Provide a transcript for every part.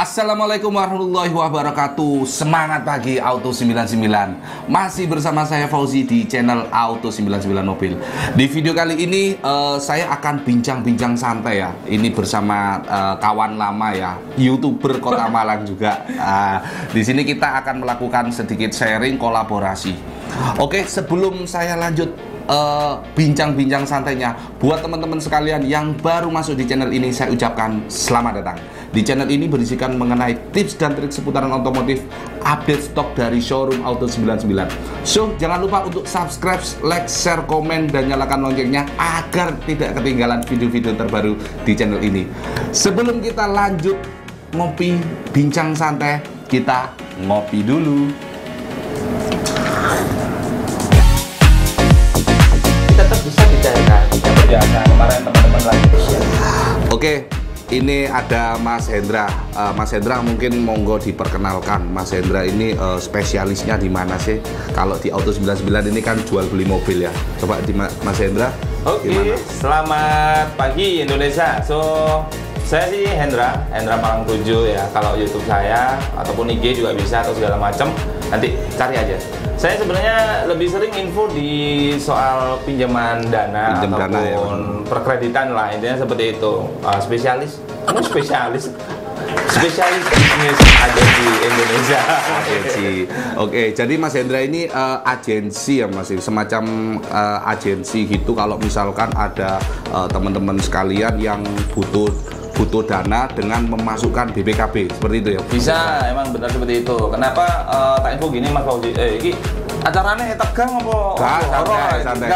Assalamualaikum warahmatullahi wabarakatuh. Semangat pagi Auto 99. Masih bersama saya Fauzi di channel Auto 99 Mobil. Di video kali ini saya akan bincang-bincang santai ya. Ini bersama kawan lama ya, YouTuber Kota Malang juga. Di sini kita akan melakukan sedikit sharing kolaborasi. Oke, sebelum saya lanjut bincang-bincang santainya, buat teman-teman sekalian yang baru masuk di channel ini, saya ucapkan selamat datang. Di channel ini berisikan mengenai tips dan trik seputaran otomotif, update stok dari showroom Auto 99. So, jangan lupa untuk subscribe, like, share, komen, dan nyalakan loncengnya agar tidak ketinggalan video-video terbaru di channel ini. Sebelum kita lanjut ngopi, bincang santai, kita ngopi dulu. Tetap bisa dicairkan seperti biasa kemarin teman-teman lagi. Oke, ini ada Mas Hendra. Mas Hendra mungkin monggo diperkenalkan. Mas Hendra ini spesialisnya di mana sih? Kalau di Auto 99 ini kan jual beli mobil ya. Coba di Mas Hendra. Oke, Gimana? selamat pagi Indonesia. So, saya sih Hendra Malang 7 ya. Kalau YouTube saya ataupun IG juga bisa atau segala macam. Nanti cari aja. Saya sebenarnya lebih sering info di soal pinjaman dana ataupun ya, perkreditan lah, intinya seperti itu. Spesialis bisnis agensi Indonesia. Agensi. Oke, jadi Mas Hendra ini agensi ya, Mas, semacam agensi gitu. Kalau misalkan ada teman-teman sekalian yang butuh dana dengan memasukkan BPKB seperti itu ya. Bisa, emang benar seperti itu. Kenapa tak info gini Mas Fauzi? Ini acaranya tegang apa? Santai.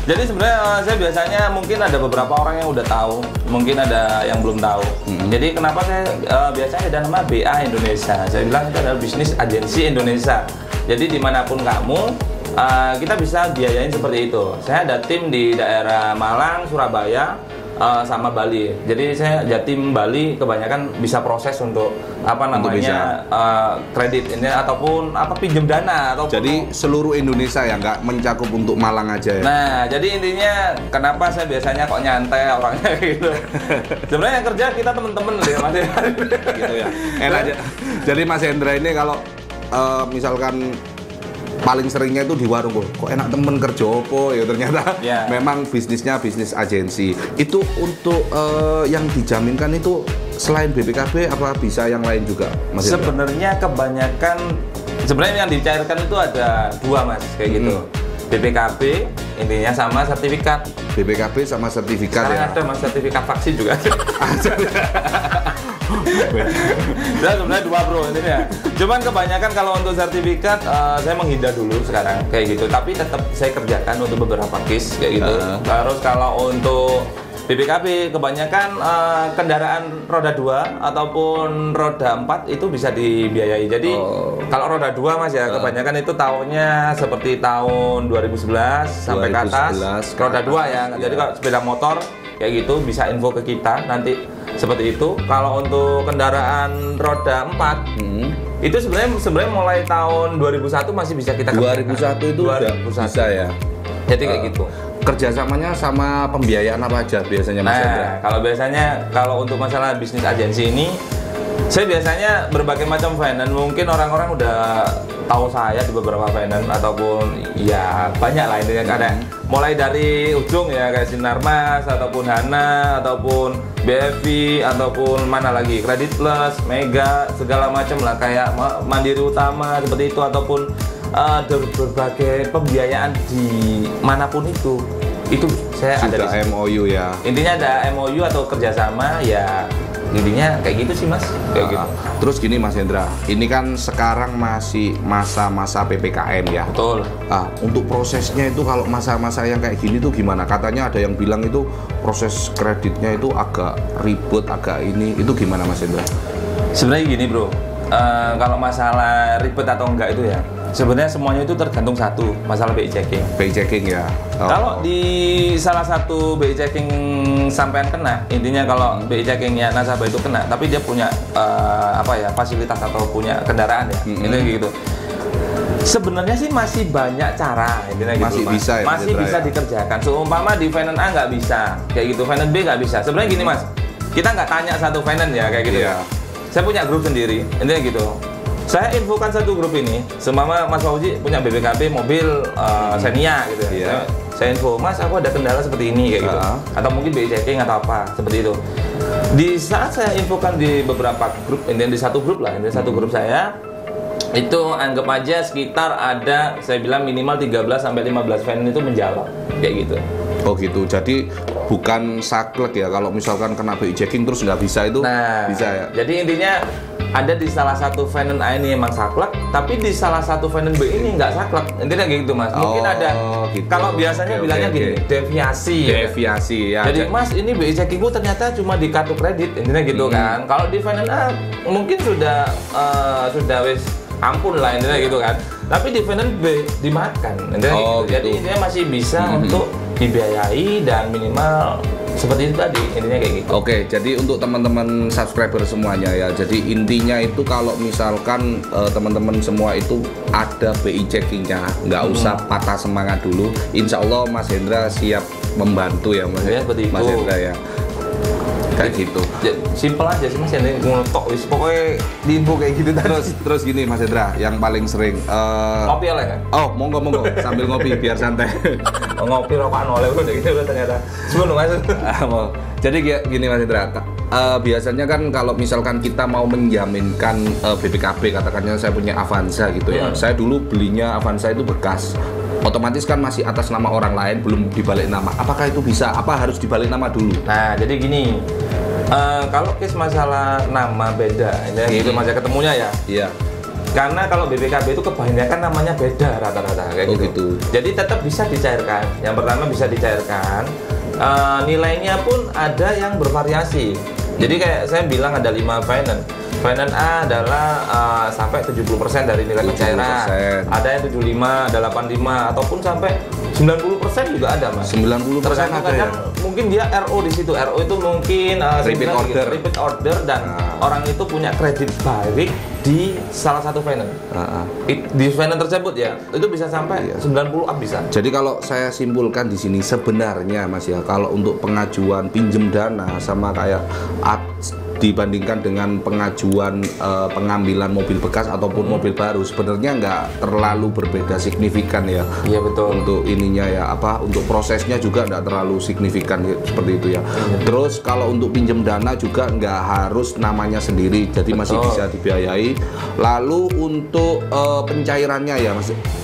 Jadi sebenarnya saya biasanya mungkin ada beberapa orang yang udah tahu, mungkin ada yang belum tahu. Jadi kenapa saya biasanya ada nama BA Indonesia. Saya bilang itu adalah bisnis agensi Indonesia. Jadi dimanapun kamu, kita bisa biayain seperti itu. Saya ada tim di daerah Malang, Surabaya, sama Bali. Jadi saya Jatim Bali kebanyakan bisa proses untuk apa namanya kredit ini ataupun apa pinjam dana ataupun jadi seluruh Indonesia ya, nggak mencakup untuk Malang aja ya. Nah, jadi intinya kenapa saya biasanya kok nyantai orangnya gitu. Sebenarnya yang kerja kita temen-temen ya Mas. Gitu ya. Enak aja. Jadi Mas Hendra ini kalau misalkan paling seringnya itu di warung, kok enak temen kerja apa ya, ternyata memang bisnisnya bisnis agensi. Itu untuk yang dijaminkan itu selain BPKB apa bisa yang lain juga, Mas? Sebenarnya kebanyakan sebenarnya yang dicairkan itu ada dua Mas, kayak gitu. BPKB intinya sama sertifikat. BPKB sama sertifikat. Sekarang ya. ada Mas sertifikat vaksin juga. Nah, sebenarnya dua bro intinya. Cuman kebanyakan kalau untuk sertifikat saya menghindar dulu sekarang kayak gitu. Tapi tetap saya kerjakan untuk beberapa case kayak gitu. Terus kalau untuk BPKB kebanyakan kendaraan roda 2 ataupun roda 4 itu bisa dibiayai. Jadi kalau roda 2 Mas ya kebanyakan itu tahunnya seperti tahun 2011 sampai ke atas. Roda 2 ya. Jadi kalau sepeda motor kayak gitu bisa info ke kita nanti seperti itu. Kalau untuk kendaraan roda 4 itu sebenarnya mulai tahun 2001 masih bisa kita kerjakan. 2001 itu 2001. Udah bisa ya. Jadi kayak gitu. Kerjasamanya sama pembiayaan apa aja biasanya Mas Hendra? Kalau biasanya kalau untuk masalah bisnis agensi ini, saya biasanya berbagai macam finance. Mungkin orang-orang udah tahu saya di beberapa finance ataupun ya banyak lah intinya ada. Mulai dari ujung ya kayak Sinarmas ataupun Hana ataupun BFV ataupun mana lagi Kredit Plus, Mega segala macam lah kayak Mandiri Utama seperti itu ataupun berbagai pembiayaan di manapun itu saya sudah ada di MOU ya. intinya ada MOU atau kerjasama ya, intinya kayak gitu sih Mas kayak gitu. Terus gini Mas Hendra, ini kan sekarang masih masa-masa PPKM ya. Betul. Untuk prosesnya itu kalau masa-masa yang kayak gini tuh gimana? Katanya ada yang bilang itu proses kreditnya itu agak ribet, agak ini, itu gimana Mas Hendra? Sebenarnya gini bro, kalau masalah ribet atau enggak itu ya sebenarnya semuanya itu tergantung satu masalah BI checking. BI checking ya. Kalau di salah satu BI checking sampean kena, intinya kalau BI checkingnya nasabah itu kena, tapi dia punya fasilitas atau punya kendaraan ya, itu gitu. Sebenarnya sih masih banyak cara, intinya gitu. Masih bisa ya. Masih bisa dikerjakan. Seumpama di finance A nggak bisa, kayak gitu. Finance B nggak bisa. Sebenarnya gini Mas, kita nggak tanya satu finance ya kayak gitu ya. saya punya grup sendiri, intinya gitu. Saya infokan satu grup ini, semama Mas Fauzi punya BPKB mobil Xenia gitu ya. Saya info, Mas aku ada kendala seperti ini kayak gitu. Atau mungkin BI checking atau apa, seperti itu. Di saat saya infokan di beberapa grup, intinya di satu grup lah, intinya satu grup saya, itu anggap aja sekitar ada, saya bilang minimal 13-15 van itu menjawab, kayak gitu. Oh gitu, jadi bukan saklek ya, kalau misalkan kena BI checking terus nggak bisa itu, bisa ya? Jadi intinya, ada di salah satu Venen A ini emang saklek, tapi di salah satu Venen B ini nggak saklek. Intinya kayak gitu Mas. Mungkin ada, gitu. Kalau biasanya bilangnya gini, deviasi. Deviasi ya. Jadi Mas ini BI checkingku ternyata cuma di kartu kredit, intinya gitu kan. Kalau di Venen A mungkin sudah wis ampun lah intinya gitu kan. Tapi di Venen B dimakan, intinya gitu. Jadi intinya masih bisa untuk dibiayai dan minimal seperti itu tadi, intinya kayak gitu. Oke, jadi untuk teman-teman subscriber semuanya ya, jadi intinya itu kalau misalkan teman-teman semua itu ada BI checkingnya, nggak usah patah semangat dulu. Insya Allah Mas Hendra siap membantu ya Mas, Mas Hendra ya. Kayak gitu. Simpel aja sih Mas, yang ngotok wis pokoknya diinfo kayak gitu. Terus gini Mas Hendra, yang paling sering ngopi oleh kan? Oh, monggo sambil ngopi biar santai. Ngopi rokokan oleh udah gitu ternyata. Sebelum Mas. Jadi gini Mas Hendra, biasanya kan kalau misalkan kita mau menjaminkan BPKB, katakannya saya punya Avanza gitu ya. Saya dulu belinya Avanza itu bekas. Otomatis kan masih atas nama orang lain, belum dibalik nama. Apakah itu bisa? Apa harus dibalik nama dulu? Nah, jadi gini, kalau case masalah nama beda, ini gitu masa ketemunya ya. Iya. Karena kalau BPKB itu kebanyakan namanya beda rata-rata kayak gitu. Jadi tetap bisa dicairkan. Yang pertama bisa dicairkan. Nilainya pun ada yang bervariasi. Jadi kayak saya bilang ada 5 finance. Finance A adalah sampai 70% dari nilai pencairan. Ada yang 75, ada 85 ataupun sampai 90% juga ada Mas. 90% ada ya? Mungkin dia RO di situ. RO itu mungkin repeat order dan orang itu punya kredit baik di salah satu finance. Di finance tersebut ya, itu bisa sampai 90 up bisa. Jadi kalau saya simpulkan di sini sebenarnya Mas ya, kalau untuk pengajuan pinjem dana sama kayak dibandingkan dengan pengajuan pengambilan mobil bekas ataupun mobil baru, sebenarnya nggak terlalu berbeda signifikan ya. Iya betul. Untuk ininya ya untuk prosesnya juga nggak terlalu signifikan seperti itu ya. Terus kalau untuk pinjam dana juga nggak harus namanya sendiri, jadi masih bisa dibiayai. Lalu untuk pencairannya ya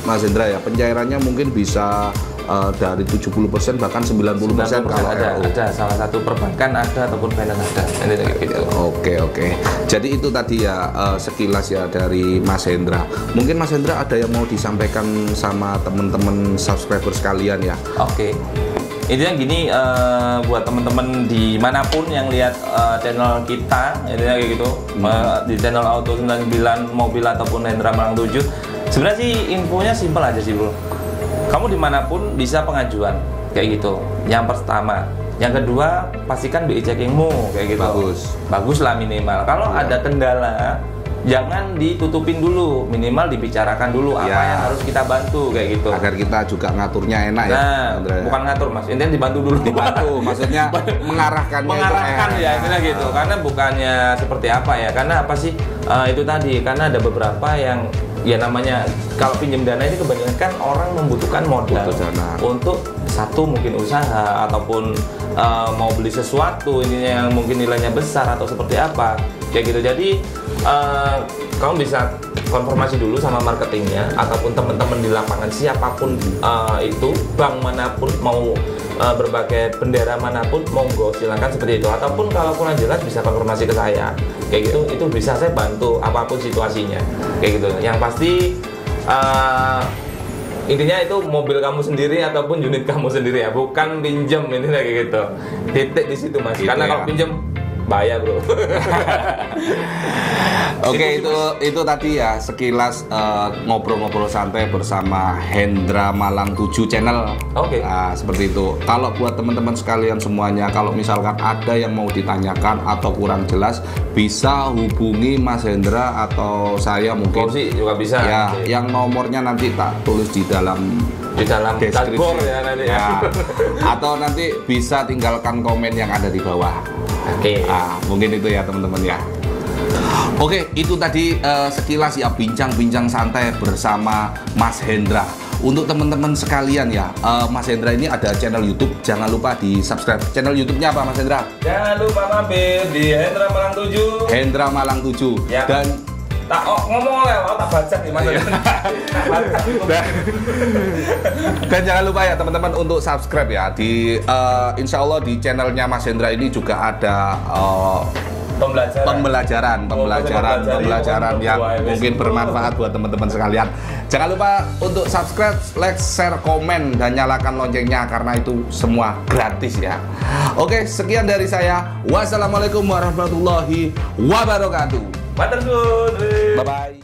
Mas Hendra ya, pencairannya mungkin bisa dari 70% bahkan 90% kalau ada salah satu perbankan ada ataupun finance ada. Gitu. Oke. Jadi itu tadi ya sekilas ya dari Mas Hendra. Mungkin Mas Hendra ada yang mau disampaikan sama teman-teman subscriber sekalian ya? Oke. Intinya gini, buat teman-teman dimanapun yang lihat channel kita, intinya kayak gitu, di channel Auto 99 Mobil ataupun Hendra Malang 7. Sebenarnya sih infonya simpel aja sih bro. Kamu dimanapun bisa pengajuan kayak gitu. Yang pertama, yang kedua pastikan BI checkingmu kayak gitu. Bagus lah minimal. Kalau ada kendala, jangan ditutupin dulu, minimal dibicarakan dulu apa yang harus kita bantu kayak gitu. Agar kita juga ngaturnya enak ya. Bukan ngatur Mas, intinya dibantu dulu. Dibantu, maksudnya mengarahkan ya intinya gitu. Karena bukannya seperti apa ya? Karena apa sih? Itu tadi karena ada beberapa yang ya namanya kalau pinjam dana ini kebanyakan orang membutuhkan modal untuk satu mungkin usaha ataupun mau beli sesuatu ini yang mungkin nilainya besar atau seperti apa kayak gitu. Jadi kamu bisa konfirmasi dulu sama marketingnya ataupun teman-teman di lapangan siapapun itu bank manapun mau berbagai bendera manapun monggo silakan seperti itu, ataupun kalau kurang jelas bisa konfirmasi ke saya kayak gitu, itu bisa saya bantu apapun situasinya kayak gitu. Yang pasti intinya itu mobil kamu sendiri ataupun unit kamu sendiri ya, bukan pinjem ini kayak gitu. Titik di situ Mas. Karena kalau pinjem bahaya bro. Oke, itu tadi ya sekilas ngobrol-ngobrol santai bersama Hendra Malang 7 channel. Nah, seperti itu. Kalau buat teman-teman sekalian semuanya, kalau misalkan ada yang mau ditanyakan atau kurang jelas, bisa hubungi Mas Hendra atau saya mungkin. Sih juga bisa. Ya, yang nomornya nanti tak tulis di dalam deskripsi ya nanti ya. Atau nanti bisa tinggalkan komen yang ada di bawah. Nah, mungkin itu ya teman-teman ya. Oke, itu tadi sekilas ya bincang-bincang santai bersama Mas Hendra. Untuk teman-teman sekalian ya, Mas Hendra ini ada channel YouTube, jangan lupa di subscribe. Channel YouTube-nya apa Mas Hendra? Jangan lupa mampir di Hendra Malang 7. Hendra Malang 7. Ya. Dan tak ngomong oleh tak baca gimana. Dan jangan lupa ya teman-teman untuk subscribe ya di insya Allah di channelnya Mas Hendra ini juga ada pembelajaran yang mungkin bermanfaat buat teman-teman sekalian. Jangan lupa untuk subscribe, like, share, komen, dan nyalakan loncengnya karena itu semua gratis ya. Oke, sekian dari saya. Wassalamualaikum warahmatullahi wabarakatuh. Bye bye.